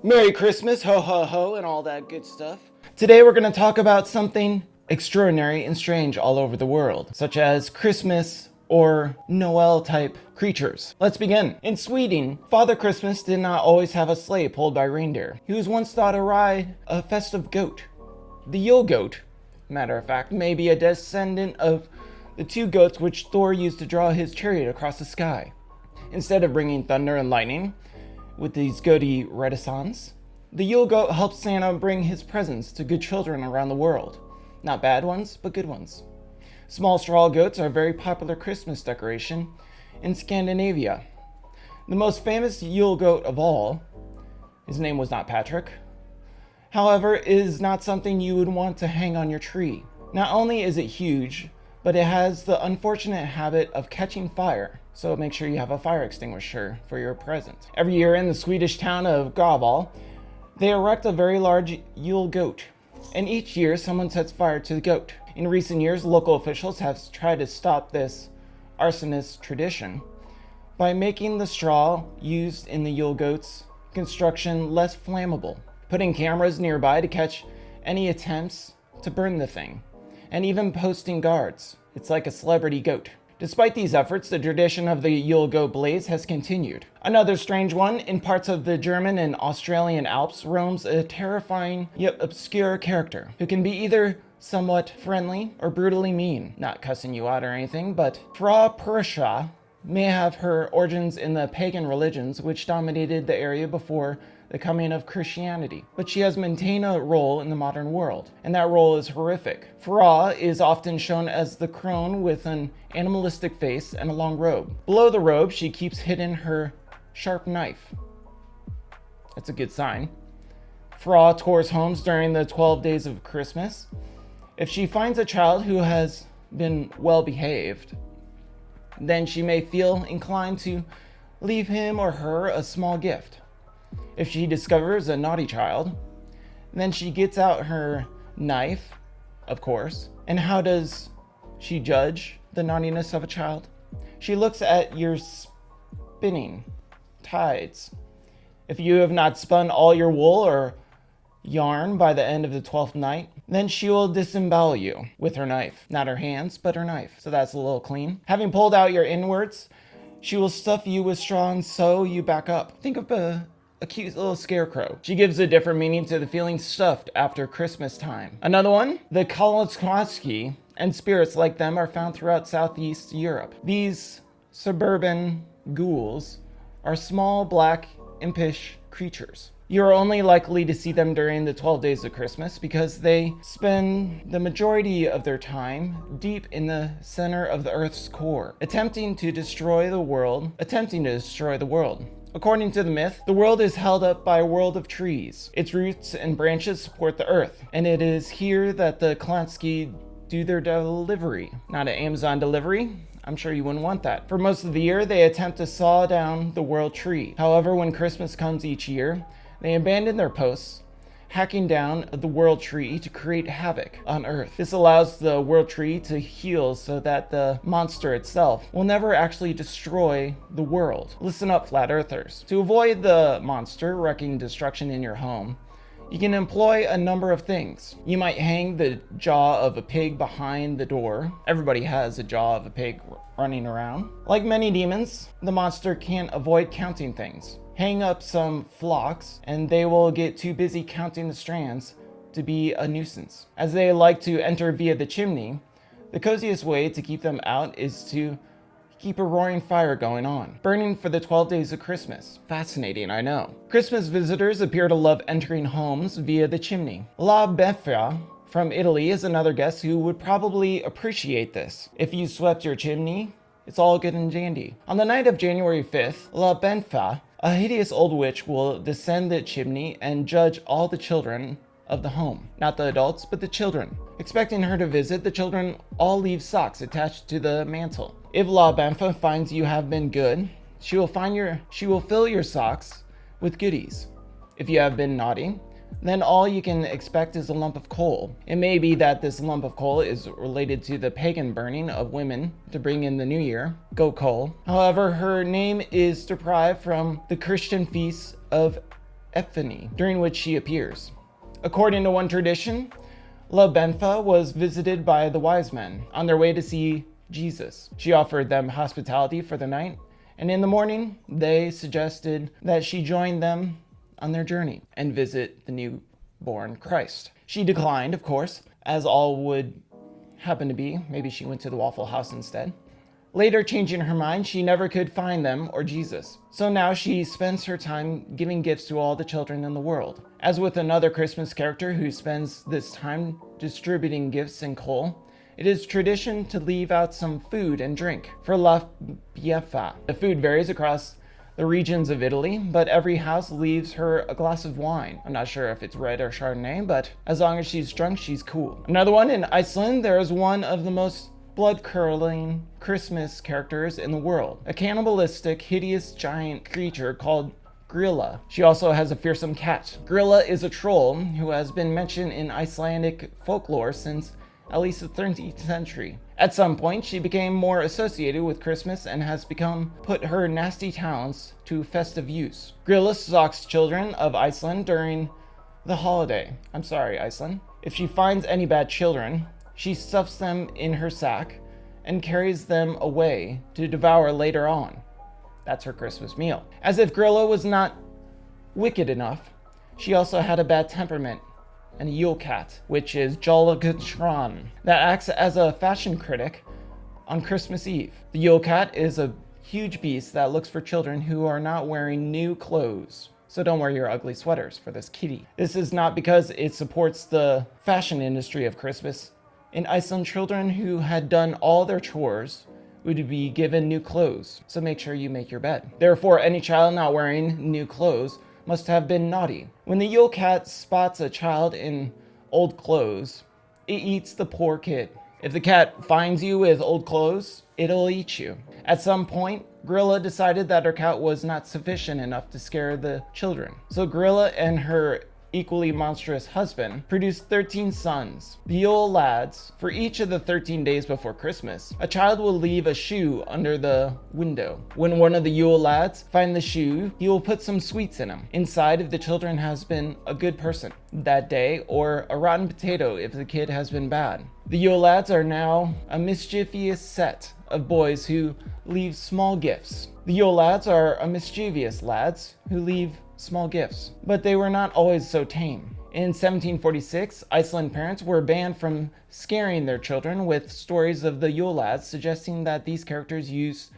Merry Christmas, ho ho ho, and all that good stuff. Today we're going to talk about something extraordinary and strange all over the world, such as Christmas or Noel type creatures. Let's begin. In Sweden, Father Christmas did not always have a sleigh pulled by reindeer. He was once thought to ride a festive goat. The Yule Goat, matter of fact, may be a descendant of the two goats which Thor used to draw his chariot across the sky. Instead of bringing thunder and lightning, with these goaty reticence, the Yule Goat helps Santa bring his presents to good children around the world. Not bad ones, but good ones. Small straw goats are a very popular Christmas decoration in Scandinavia. The most famous Yule Goat of all, his name was not Patrick, however, is not something you would want to hang on your tree. Not only is it huge, but it has the unfortunate habit of catching fire, so make sure you have a fire extinguisher for your present. Every year in the Swedish town of Gaval, they erect a very large Yule Goat, and each year someone sets fire to the goat. In recent years, local officials have tried to stop this arsonist tradition by making the straw used in the Yule Goat's construction less flammable, putting cameras nearby to catch any attempts to burn the thing, and even posting guards. It's like a celebrity goat. Despite these efforts, the tradition of the Yule Goat blaze has continued. Another strange one, in parts of the German and Australian Alps roams a terrifying yet obscure character who can be either somewhat friendly or brutally mean. Not cussing you out or anything, but Frau Persha may have her origins in the pagan religions which dominated the area before the coming of Christianity, but she has maintained a role in the modern world, and that role is horrific. Frau is often shown as the Crone with an animalistic face and a long robe. Below the robe, she keeps hidden her sharp knife. That's a good sign. Frau tours homes during the 12 days of Christmas. If she finds a child who has been well behaved, then she may feel inclined to leave him or her a small gift. If she discovers a naughty child, then she gets out her knife, of course. And how does she judge the naughtiness of a child? She looks at your spinning tides. If you have not spun all your wool or yarn by the end of the 12th night, then she will disembowel you with her knife. Not her hands, but her knife. So that's a little clean. Having pulled out your inwards, she will stuff you with straw and sew you back up. Think of a cute little scarecrow. She gives a different meaning to the feeling stuffed after Christmas time. Another one, the Kolotskowski and spirits like them are found throughout Southeast Europe. These suburban ghouls are small, black, impish creatures. You are only likely to see them during the 12 days of Christmas because they spend the majority of their time deep in the center of the Earth's core, attempting to destroy the world. According to the myth, the world is held up by a world of trees. Its roots and branches support the earth, and it is here that the Klansky do their delivery. Not an Amazon delivery. I'm sure you wouldn't want that. For most of the year, they attempt to saw down the world tree. However, when Christmas comes each year, they abandon their posts, hacking down the world tree to create havoc on Earth. This allows the world tree to heal so that the monster itself will never actually destroy the world. Listen up, flat earthers. To avoid the monster wreaking destruction in your home, you can employ a number of things. You might hang the jaw of a pig behind the door. Everybody has a jaw of a pig running around. Like many demons, the monster can't avoid counting things. Hang up some flocks and they will get too busy counting the strands to be a nuisance. As they like to enter via the chimney, the coziest way to keep them out is to keep a roaring fire going on, burning for the 12 days of Christmas. Fascinating, I know. Christmas visitors appear to love entering homes via the chimney. La Beffa from Italy is another guest who would probably appreciate this. If you swept your chimney, it's all good and dandy. On the night of January 5th, La Benfa, a hideous old witch, will descend the chimney and judge all the children of the home. Not the adults, but the children. Expecting her to visit, the children all leave socks attached to the mantle. If La Benfa finds you have been good, she will fill your socks with goodies. If you have been naughty, then all you can expect is a lump of coal. It may be that this lump of coal is related to the pagan burning of women to bring in the new year, go coal. However, her name is derived from the Christian feast of Epiphany, during which she appears. According to one tradition, La Benfa was visited by the wise men on their way to see Jesus. She offered them hospitality for the night, and in the morning, they suggested that she join them on their journey and visit the newborn Christ. She declined, of course, as all would happen to be. Maybe she went to the Waffle House instead. Later, changing her mind, she never could find them or Jesus. So now she spends her time giving gifts to all the children in the world. As with another Christmas character who spends this time distributing gifts and coal, it is tradition to leave out some food and drink for La Beffa. The food varies across the regions of Italy, but every house leaves her a glass of wine. I'm not sure if it's red or Chardonnay, but as long as she's drunk, she's cool. Another one in Iceland, there is one of the most blood-curdling Christmas characters in the world. A cannibalistic, hideous giant creature called Gilla. She also has a fearsome cat. Gilla is a troll who has been mentioned in Icelandic folklore since at least the 13th century. At some point, she became more associated with Christmas and has put her nasty talents to festive use. Gilla stalks children of Iceland during the holiday. I'm sorry, Iceland. If she finds any bad children, she stuffs them in her sack and carries them away to devour later on. That's her Christmas meal. As if Gilla was not wicked enough, she also had a bad temperament and a Yule cat, which is Gilla Goat, that acts as a fashion critic on Christmas Eve. The Yule cat is a huge beast that looks for children who are not wearing new clothes. So don't wear your ugly sweaters for this kitty. This is not because it supports the fashion industry of Christmas. In Iceland, children who had done all their chores would be given new clothes, so make sure you make your bed. Therefore, any child not wearing new clothes must have been naughty. When the Yule cat spots a child in old clothes, it eats the poor kid. If the cat finds you with old clothes, it'll eat you. At some point, Gilla decided that her cat was not sufficient enough to scare the children. So Gilla and her equally monstrous husband produced 13 sons, the Yule lads. For each of the 13 days before Christmas, a child will leave a shoe under the window. When one of the Yule lads finds the shoe, he will put some sweets in him. Inside if the children has been a good person that day, or a rotten potato if the kid has been bad. The Yule lads are now a mischievous set of boys who leave small gifts. The Yule lads are a mischievous lads who leave small gifts, but they were not always so tame. In 1746, Iceland parents were banned from scaring their children with stories of the Yule lads, suggesting that these characters used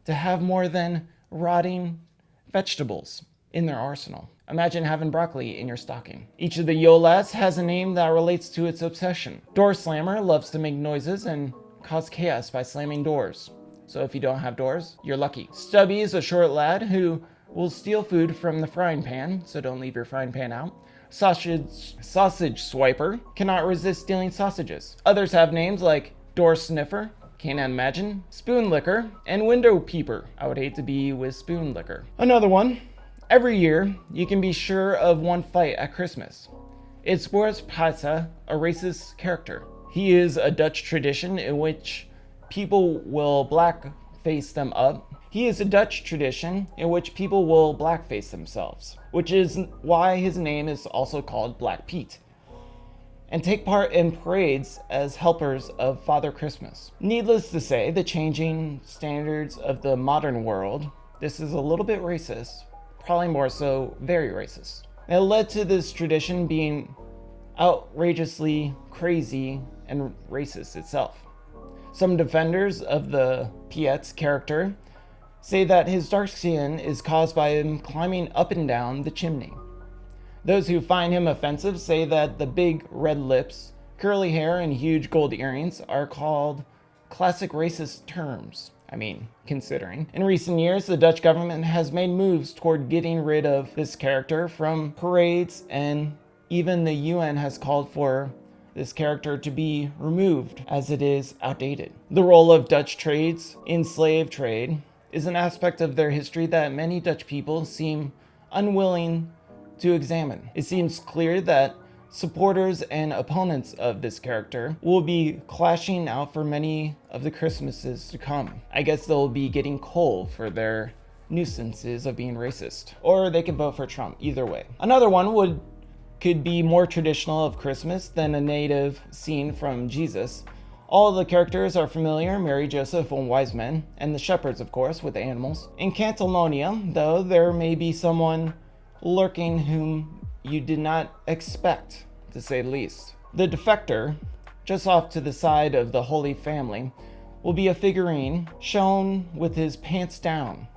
to have more than rotting vegetables in their arsenal. Imagine having broccoli in your stocking. Each of the Yule lads has a name that relates to its obsession. Door slammer loves to make noises and cause chaos by slamming doors. So if you don't have doors, you're lucky. Stubby is a short lad who will steal food from the frying pan, so don't leave your frying pan out. Sausage swiper cannot resist stealing sausages. Others have names like door sniffer, can't imagine, spoon licker, and window peeper. I would hate to be with spoon licker. Another one. Every year, you can be sure of one fight at Christmas. It's Worpaa, a racist character. He is a Dutch tradition in which people will blackface them up. He is a Dutch tradition in which people will blackface themselves, which is why his name is also called Black Pete, and take part in parades as helpers of Father Christmas. Needless to say, the changing standards of the modern world, this is a little bit racist, probably more so very racist. It led to this tradition being outrageously crazy and racist itself. Some defenders of the Piet's character say that his dark skin is caused by him climbing up and down the chimney. Those who find him offensive say that the big red lips, curly hair, and huge gold earrings are called classic racist terms. I mean, considering. In recent years, the Dutch government has made moves toward getting rid of this character from parades, and even the UN has called for this character to be removed as it is outdated. The role of Dutch trades in slave trade is an aspect of their history that many Dutch people seem unwilling to examine. It seems clear that supporters and opponents of this character will be clashing out for many of the Christmases to come. I guess they'll be getting coal for their nuisances of being racist. Or they can vote for Trump, either way. Another one could be more traditional of Christmas than a native scene from Jesus. All the characters are familiar: Mary, Joseph, and wise men, and the shepherds, of course, with the animals. In Catalonia, though, there may be someone lurking whom you did not expect, to say the least. The defector, just off to the side of the Holy Family, will be a figurine shown with his pants down,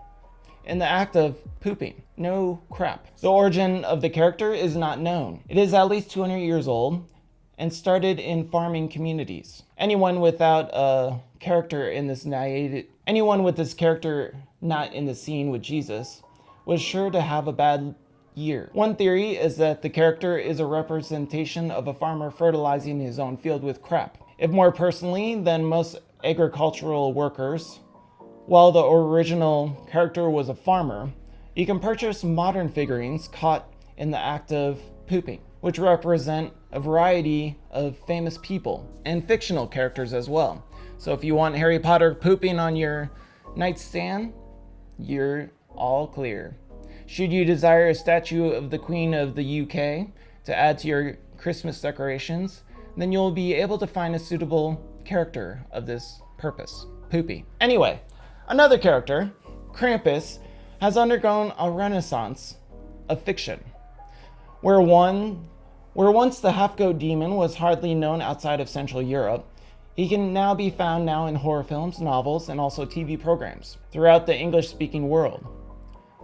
in the act of pooping. No crap. The origin of the character is not known. It is at least 200 years old and started in farming communities. Anyone without a character in this anyone with this character not in the scene with Jesus was sure to have a bad year. One theory is that the character is a representation of a farmer fertilizing his own field with crap. If more personally than most agricultural workers, while the original character was a farmer, you can purchase modern figurines caught in the act of pooping, which represent a variety of famous people and fictional characters as well. So if you want Harry Potter pooping on your nightstand, you're all clear. Should you desire a statue of the Queen of the UK to add to your Christmas decorations, then you'll be able to find a suitable character of this purpose, Poopy. Anyway, another character, Krampus, has undergone a renaissance of fiction, where once the half-goat demon was hardly known outside of Central Europe, he can now be found in horror films, novels, and also TV programs throughout the English-speaking world.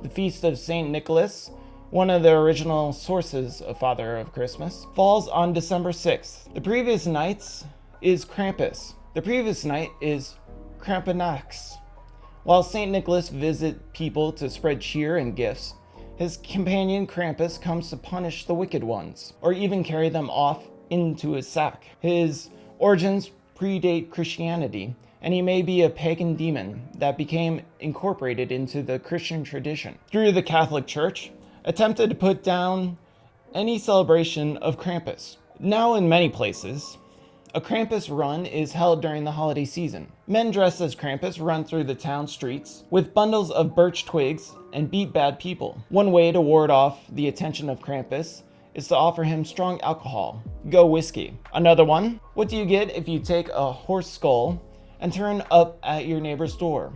The Feast of St. Nicholas, one of the original sources of Father of Christmas, falls on December 6th. The previous night is Krampus. The previous night is Krampanax. While St. Nicholas visits people to spread cheer and gifts, his companion Krampus comes to punish the wicked ones, or even carry them off into his sack. His origins predate Christianity, and he may be a pagan demon that became incorporated into the Christian tradition through the Catholic Church, attempted to put down any celebration of Krampus. Now in many places, a Krampus run is held during the holiday season. Men dressed as Krampus run through the town streets with bundles of birch twigs and beat bad people. One way to ward off the attention of Krampus is to offer him strong alcohol. Go whiskey. Another one, what do you get if you take a horse skull and turn up at your neighbor's door?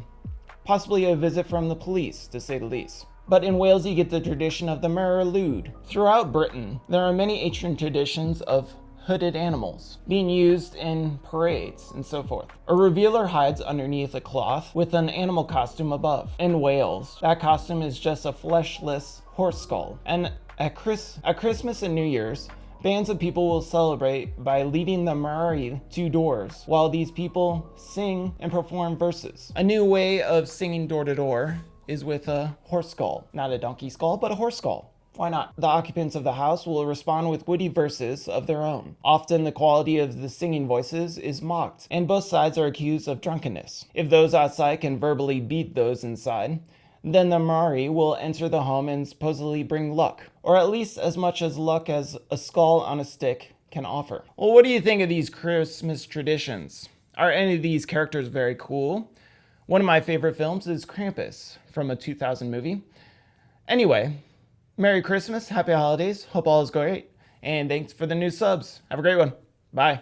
Possibly a visit from the police, to say the least. But in Wales you get the tradition of the murderous. Throughout Britain, there are many ancient traditions of hooded animals being used in parades and so forth. A revealer hides underneath a cloth with an animal costume above. In Wales, that costume is just a fleshless horse skull. And at Christmas and New Year's, bands of people will celebrate by leading the Murray to doors while these people sing and perform verses. A new way of singing door to door is with a horse skull. Not a donkey skull, but a horse skull. Why not? The occupants of the house will respond with witty verses of their own. Often the quality of the singing voices is mocked, and both sides are accused of drunkenness. If those outside can verbally beat those inside, then the Mari will enter the home and supposedly bring luck, or at least as much as luck as a skull on a stick can offer. Well, what do you think of these Christmas traditions? Are any of these characters very cool? One of my favorite films is Krampus from a 2000 movie. Anyway, Merry Christmas, Happy Holidays, hope all is great, and thanks for the new subs. Have a great one. Bye.